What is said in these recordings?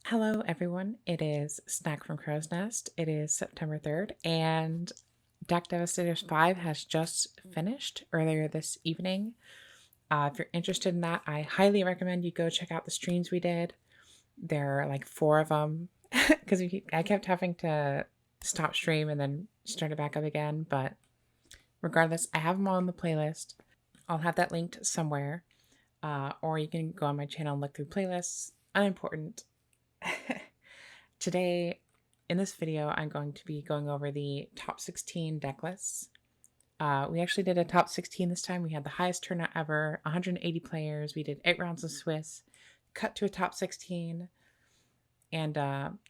Hello, everyone. It is Snack from Crow's Nest. It is September 3rd, and Deck Devastators 5 has just finished earlier this evening. If you're interested in that, I highly recommend you go check out the streams we did. There are like 4 of them because I kept having to stop stream and then start it back up again. But regardless, I have them all on the playlist. I'll have that linked somewhere, or you can go on my channel and look through playlists. Unimportant. Today, in this video, I'm going to be going over the top 16 deck lists. We actually did a top 16 this time. We had the highest turnout ever, 180 players. We did 8 rounds of Swiss, cut to a top 16. And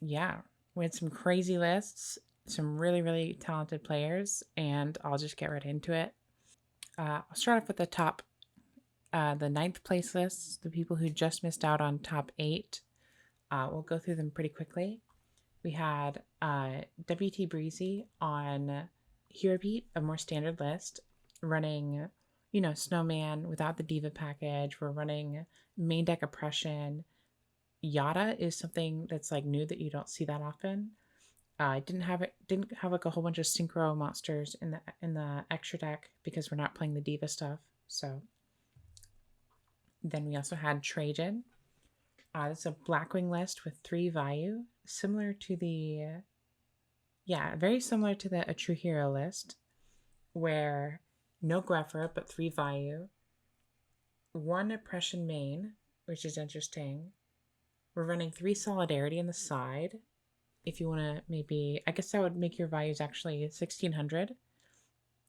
yeah, we had some crazy lists, some really, really talented players, and I'll just get right into it. I'll start off with the top, the 9th place lists, the people who just missed out on top 8. We'll go through them pretty quickly. We had WT Breezy on Hero Beat, a more standard list, running, Snowman without the Diva package. We're running main deck Oppression. Yada is something that's like new that you don't see that often. Didn't have like a whole bunch of synchro monsters in the extra deck because we're not playing the Diva stuff. So then we also had Trajan. It's a Blackwing list with 3 Vayu, similar to the, very similar to the A True Hero list, where no Grepher, but 3 Vayu, 1 Oppression main, which is interesting. We're running 3 Solidarity in the side. If you want to maybe, I guess that would make your Vayus actually 1600.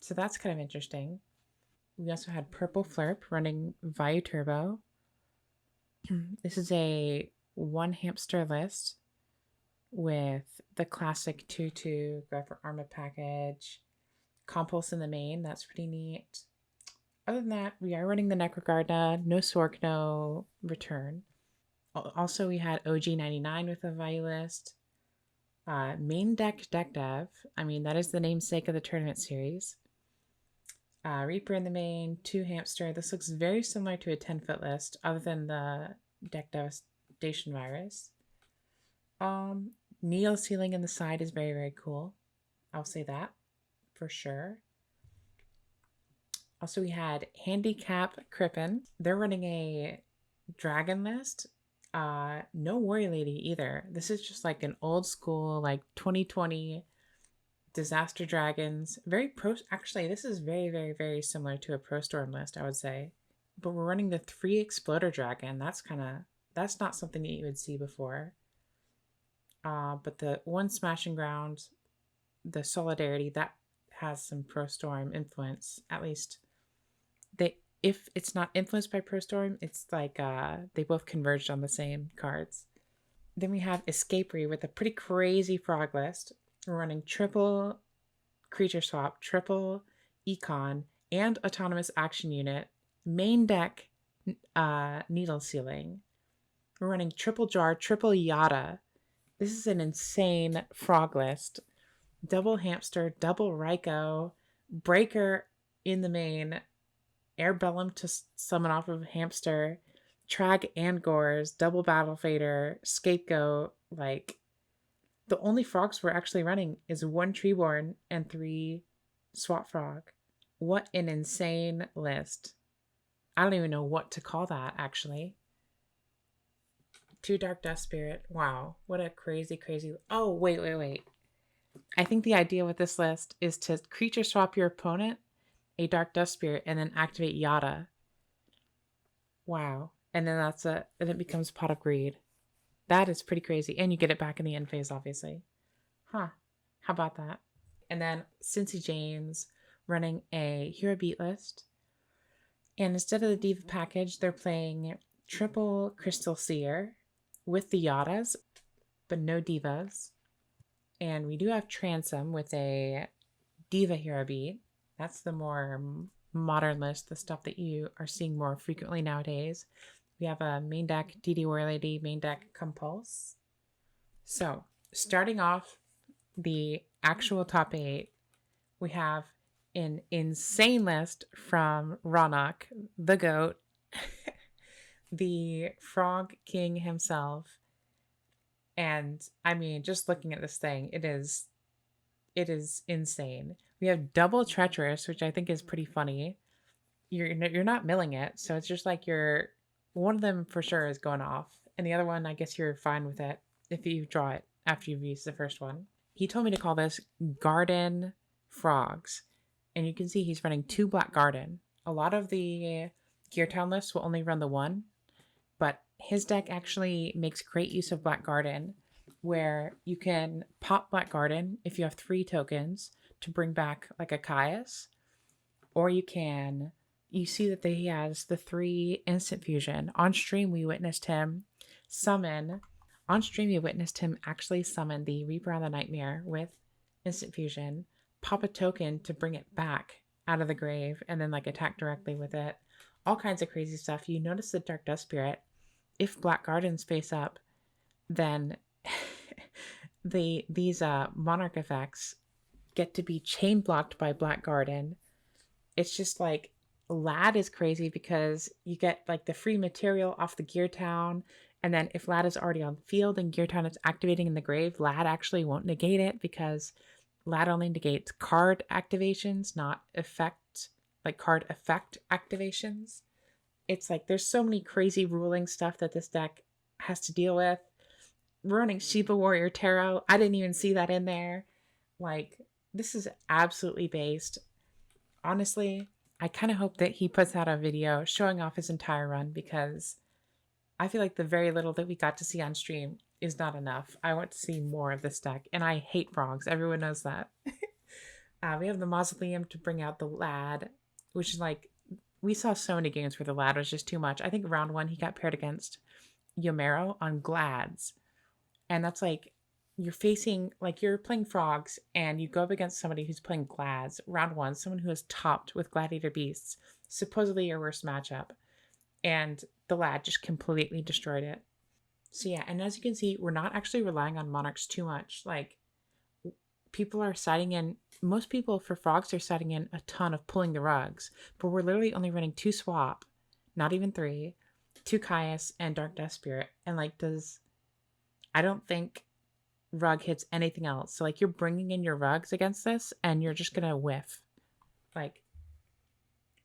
So that's kind of interesting. We also had Purple Flurp running Vayu Turbo. This is a 1 hamster list with the classic 2/2 Grepher Armor package, Compulse in the main. That's pretty neat. Other than that, we are running the Necrogardna, no Sork, no Return. Also, we had OG99 with a Vayu list. Main deck Deck Dev. I mean, that is the namesake of the tournament series. Reaper in the main, 2 hamster. This looks very similar to a 10-foot list, other than the Deck Devastation virus. Neo Ceiling in the side is very, very cool. I'll say that for sure. Also, we had Handicap Crippen. They're running a dragon list. No Warrior Lady either. This is just like an old school, like 2020 Disaster Dragons. Actually, this is very, very, very similar to a Pro Storm list, I would say. But we're running the 3 Exploder Dragon. That's not something that you would see before. But the 1 Smashing Ground, the Solidarity, that has some Pro Storm influence. At least, if it's not influenced by Pro Storm, it's like they both converged on the same cards. Then we have Escapery with a pretty crazy frog list. We're running triple creature swap, triple econ, and autonomous action unit. Main deck needle ceiling. We're running triple jar, triple yada. This is an insane frog list. Double hamster, double Ryko, breaker in the main, air bellum to summon off of hamster, Trag and Gores, double battle fader, scapegoat. Like, the only frogs we're actually running is 1 Treeborn and 3 Swap Frog. What an insane list. I don't even know what to call that, actually. 2 Dark Dust Spirit. Wow. What a crazy, crazy... Oh, wait. I think the idea with this list is to creature swap your opponent a Dark Dust Spirit and then activate Yada. Wow. And then and it becomes Pot of Greed. That is pretty crazy. And you get it back in the end phase, obviously. Huh. How about that? And then Cincy James running a Hero Beat list. And instead of the Diva package, they're playing triple Crystal Seer with the Yadas, but no Divas. And we do have Transom with a Diva Hero Beat. That's the more modern list, the stuff that you are seeing more frequently nowadays. We have a main deck DD Warrior Lady, main deck Compulse. So, starting off the actual top 8, we have an insane list from Roghnach, the GOAT, the Frog King himself. And I mean, just looking at this thing, it is insane. We have double treacherous, which I think is pretty funny. You're not milling it, so it's just like you're one of them for sure is going off, and the other one, I guess you're fine with it if you draw it after you've used the first one. He told me to call this Garden Frogs, and you can see he's running 2 Black Garden. A lot of the Gear Town lists will only run the one, but his deck actually makes great use of Black Garden, where you can pop Black Garden if you have 3 tokens to bring back like a Caius, or you see that he has the 3 instant fusion. On stream, we witnessed him actually summon the Reaper on the Nightmare with instant fusion, pop a token to bring it back out of the grave, and then like attack directly with it. All kinds of crazy stuff. You notice the Dark Dust Spirit. If Black Garden's face up, then these monarch effects get to be chain blocked by Black Garden. It's just like Lad is crazy because you get like the free material off the Gear Town, and then if Lad is already on the field and Gear Town is activating in the grave, Lad actually won't negate it because Lad only negates card activations, not card effect activations. It's like there's so many crazy ruling stuff that this deck has to deal with. We're running Shiba Warrior Tarot. I didn't even see that in there. Like, this is absolutely based. Honestly, I kind of hope that he puts out a video showing off his entire run, because I feel like the very little that we got to see on stream is not enough. I want to see more of this deck, and I hate frogs. Everyone knows that. We have the Mausoleum to bring out the Lad, which is like, we saw so many games where the Lad was just too much. I think round 1 he got paired against Yomero on Glads, and that's like, you're playing frogs and you go up against somebody who's playing Glads round 1, someone who is topped with Gladiator Beasts, supposedly your worst matchup, and the Lad just completely destroyed it. So yeah, and as you can see, we're not actually relying on Monarchs too much. Like, people are siding in, most people for frogs are siding in a ton of pulling the rugs, but we're literally only running 2 swap, not even 3, 2 Caius and Dark Death Spirit, and like, I don't think rug hits anything else. So like, you're bringing in your rugs against this and you're just gonna whiff. Like,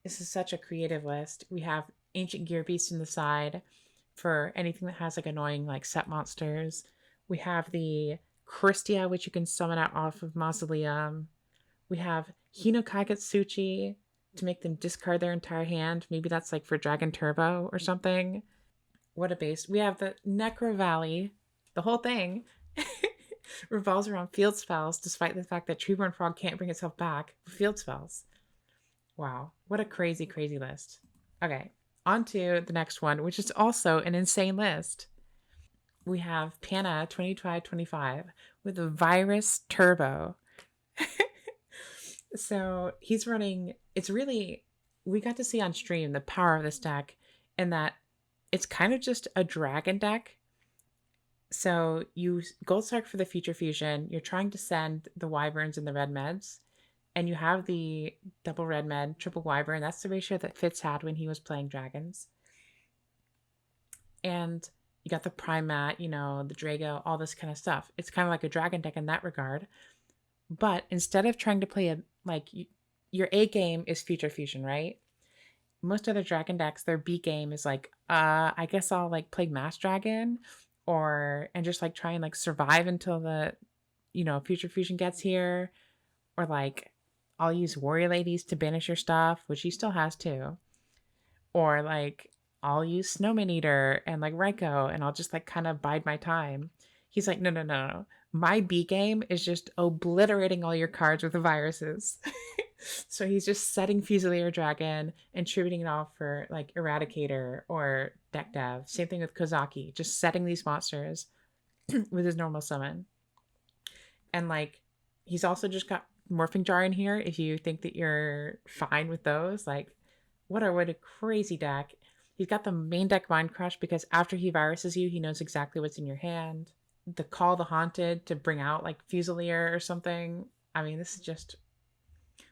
this is such a creative list. We have Ancient Gear Beast in the side for anything that has like annoying like set monsters. We have the Christia, which you can summon out off of Mausoleum. We have Hino Kaigatsuchi to make them discard their entire hand. Maybe that's like for Dragon Turbo or something. What a base. We have the Necro Valley. The whole thing revolves around field spells, despite the fact that Treeborn Frog can't bring itself back with field spells. Wow, what a crazy, crazy list. Okay, on to the next one, which is also an insane list. We have Pana 2525 with a Virus Turbo. So he's running, we got to see on stream the power of this deck, in that it's kind of just a dragon deck. So you Gold Sark for the Future Fusion, you're trying to send the Wyverns and the Red Meds, and you have the double Red Med, triple Wyvern. That's the ratio that Fitz had when he was playing dragons. And you got the Primat, the Drago, all this kind of stuff. It's kind of like a dragon deck in that regard. But instead of trying to play your A game is Future Fusion, right? Most other dragon decks, their B game is like, I guess I'll like play Mass Dragon, and just like try and like survive until the Future Fusion gets here, or like I'll use Warrior Ladies to banish your stuff, which he still has too, or like I'll use Snowman Eater and like Raikou, and I'll just like kind of bide my time. He's like, no, my B game is just obliterating all your cards with the viruses. So he's just setting Fusilier Dragon and tributing it off for like Eradicator or Deck Dev. Same thing with Kozaki, just setting these monsters with his normal summon. And like, he's also just got Morphing Jar in here if you think that you're fine with those. Like, what a crazy deck. He's got the main deck Mind Crush because after he viruses you, he knows exactly what's in your hand. The Call the Haunted to bring out like Fusilier or something. I mean, this is just...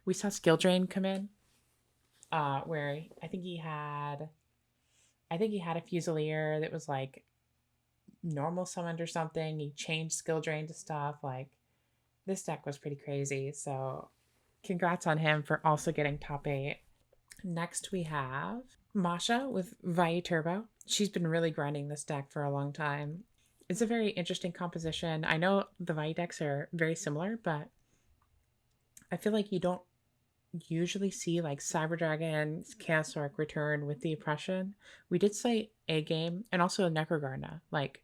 We saw Skill Drain come in, where I think he had a Fusilier that was like normal summoned or something. You changed skill drain to stuff. Like, this deck was pretty crazy. So congrats on him for also getting top 8. Next we have Masha with Vayu Turbo. She's been really grinding this deck for a long time. It's a very interesting composition. I know the Vayu decks are very similar, but I feel like you don't usually see like Cyber Dragon, Chaos Orc return with the oppression. We did say a game and also a Necrogarna. Like,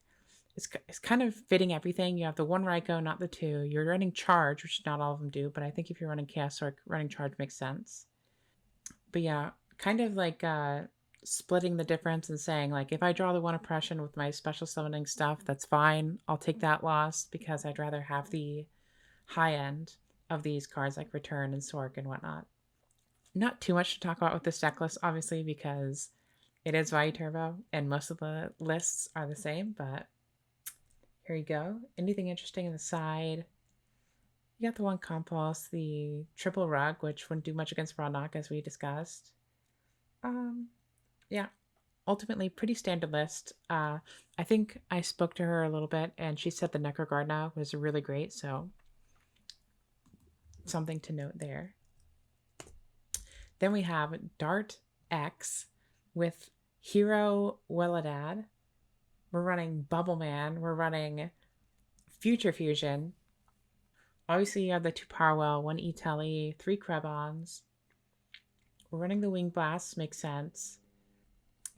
it's kind of fitting everything. You have the one Raikou, not the two. You're running Charge, which not all of them do, but I think if you're running Chaos Orc, running Charge makes sense. But yeah, kind of like splitting the difference and saying, like, if I draw the one oppression with my special summoning stuff, that's fine. I'll take that loss because I'd rather have the high end of these cards like Return and Sork and whatnot. Not too much to talk about with this deck list, obviously, because it is Vayu Turbo and most of the lists are the same, but here you go. Anything interesting in the side? You got the one Compulse, the triple Rug, which wouldn't do much against Roghnach, as we discussed. Yeah, ultimately pretty standard list. I think I spoke to her a little bit, and she said the Necrogarna was really great, so something to note there. Then we have Dartx with Hero Welladad. We're running Bubble Man. We're running Future Fusion. Obviously, you have the 2 Powerwell, 1 E-Telly, 3 Krebons. We're running the Wing Blast, makes sense.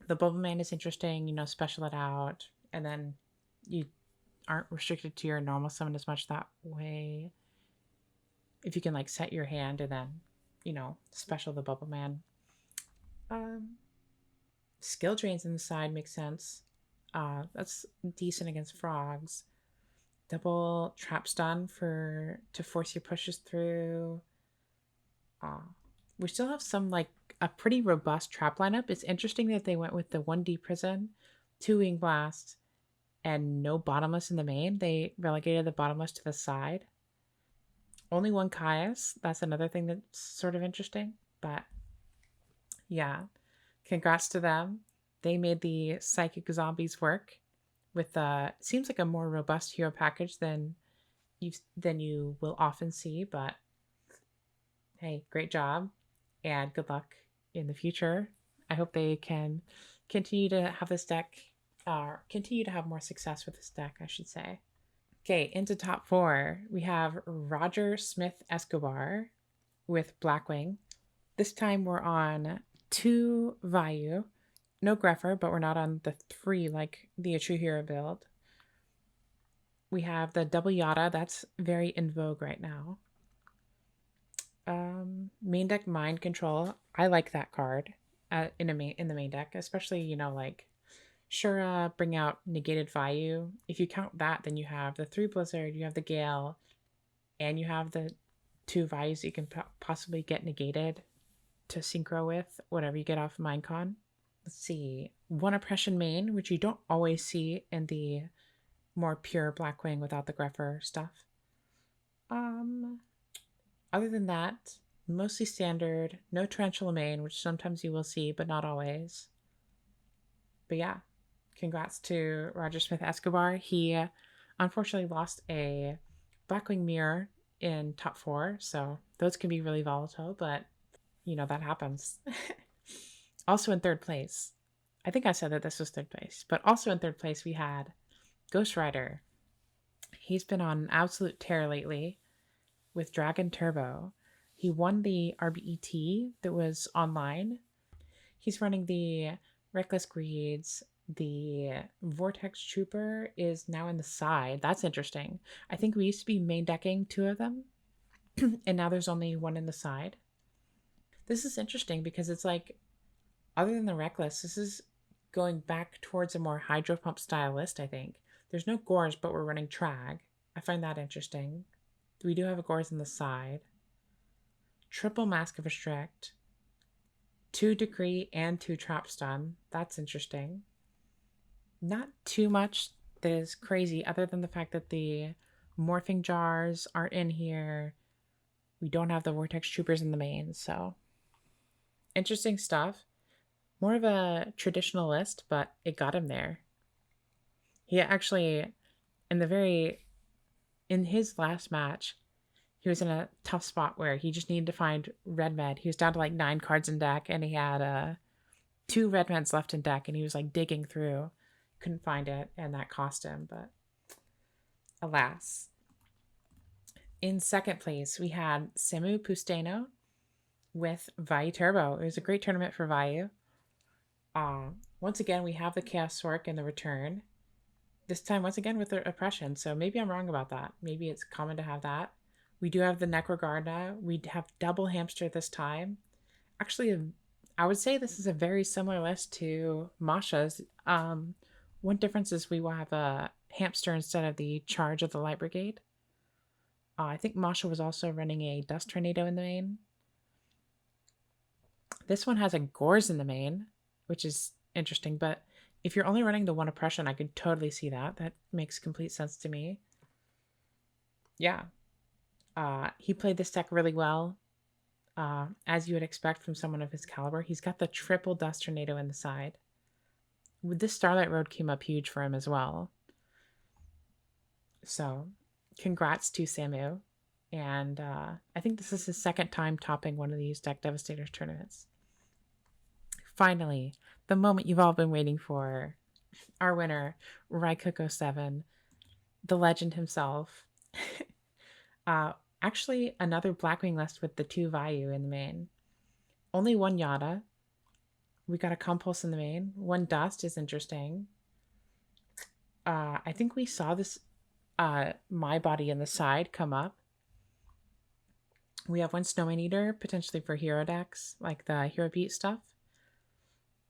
The Bubble Man is interesting, special it out. And then you aren't restricted to your normal summon as much that way. If you can, like, set your hand and then, special the Bubble Man. Skill drains in the side makes sense. That's decent against frogs. Double trap stun to force your pushes through. We still have some like a pretty robust trap lineup. It's interesting that they went with the 1D prison, 2 wing blast, and no bottomless in the main. They relegated the bottomless to the side. Only 1 Caius. That's another thing that's sort of interesting. But yeah, congrats to them. They made the Psychic Zombies work with seems like a more robust hero package than you will often see, but hey, great job and good luck in the future. I hope they can continue to have this deck, continue to have more success with this deck, I should say. Okay, into top 4, we have RogerSmithEscobar with Blackwing. This time we're on 2 Vayu. No Greffer, but we're not on the 3 like the True Hero build. We have the double Yada. That's very in vogue right now. Main deck Mind Control. I like that card in the main deck, especially, like Shura, bring out negated Vayu. If you count that, then you have the 3 Blizzard, you have the Gale, and you have the 2 Vayus you can possibly get negated to synchro with whatever you get off of Minecon. Let's see. 1 Oppression main, which you don't always see in the more pure Blackwing without the Greffer stuff. Other than that, mostly standard. No Tarantula main, which sometimes you will see, but not always. But yeah, congrats to RogerSmithEscobar. He unfortunately lost a Blackwing mirror in top 4, so those can be really volatile, but that happens. Also in 3rd place, I think I said that this was 3rd place, but also in 3rd place we had Ghost Rider. He's been on an absolute tear lately with Dragon Turbo. He won the RBET that was online. He's running the Reckless Greeds. The Vortex Trooper is now in the side. That's interesting. I think we used to be main decking 2 of them, and now there's only 1 in the side. This is interesting because it's like, other than the Reckless, this is going back towards a more Hydro Pump style list, I think. There's no Gores, but we're running Trag. I find that interesting. We do have a Gores on the side. Triple Mask of Restrict. 2 Decree and 2 Trap Stun. That's interesting. Not too much that is crazy other than the fact that the Morphing Jars aren't in here. We don't have the Vortex Troopers in the main, so interesting stuff. More of a traditional list, but it got him there. He actually, in his last match, he was in a tough spot where he just needed to find red med. He was down to like 9 cards in deck, and he had 2 red meds left in deck, and he was like digging through, couldn't find it, and that cost him. But alas, in second place we had Samoopusteno with Vayu Turbo. It was a great tournament for Vayu. Once again, we have the Chaos Sork in the return. This time, once again, with the Oppression. So maybe I'm wrong about that. Maybe it's common to have that. We do have the Roghnach. We have double Hamster this time. Actually, I would say this is a very similar list to Masha's. One difference is we will have a Hamster instead of the Charge of the Light Brigade. I think Masha was also running a Dust Tornado in the main. This one has a Gores in the main, which is interesting, but if you're only running the 1 Oppression, I could totally see that. That makes complete sense to me. Yeah. He played this deck really well, as you would expect from someone of his caliber. He's got the triple Dust Tornado in the side. This Starlight Road came up huge for him as well. So, congrats to Samu. And I think this is his second time topping one of these Deck Devastators tournaments. Finally, the moment you've all been waiting for. Our winner, Roghnach7, the legend himself. Actually, another Blackwing list with the 2 Vayu in the main. Only 1 Yada. We got a Compulse in the main. 1 Dust is interesting. I think we saw this My Body in the side come up. We have 1 Snowman Eater, potentially for hero decks, like the Hero Beat stuff.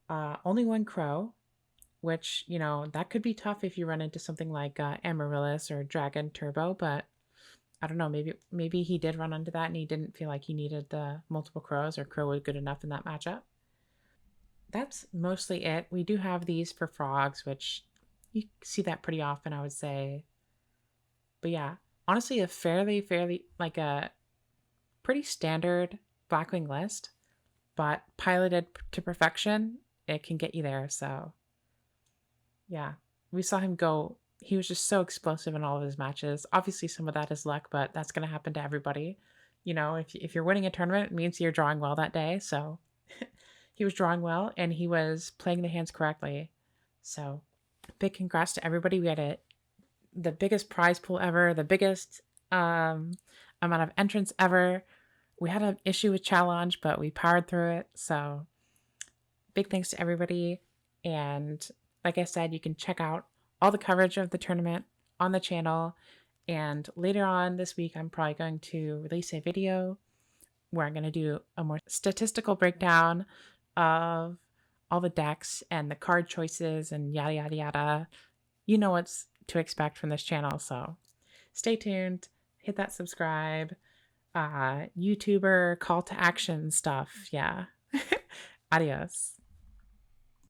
Only 1 Crow, which, you know, that could be tough if you run into something like Amaryllis or Dragon Turbo, but I don't know, maybe he did run into that and he didn't feel like he needed the multiple Crows, or Crow was good enough in that matchup. That's mostly it. We do have these for frogs, which you see that pretty often, I would say. But yeah, honestly, a fairly, like a pretty standard Blackwing list, but piloted to perfection, it can get you there. So yeah, we saw him go. He was just so explosive in all of his matches. Obviously, some of that is luck, but that's going to happen to everybody. You know, if you're winning a tournament, it means you're drawing well that day. So he was drawing well, and he was playing the hands correctly. So big congrats to everybody. We had the biggest prize pool ever, the biggest amount of entrants ever. We had an issue with challenge, but we powered through it. So big thanks to everybody. And like I said, you can check out all the coverage of the tournament on the channel. And later on this week, I'm probably going to release a video where I'm going to do a more statistical breakdown of all the decks and the card choices and yada, yada, yada. You know what's to expect from this channel. So stay tuned, hit that subscribe, YouTuber call to action stuff. Yeah. Adios.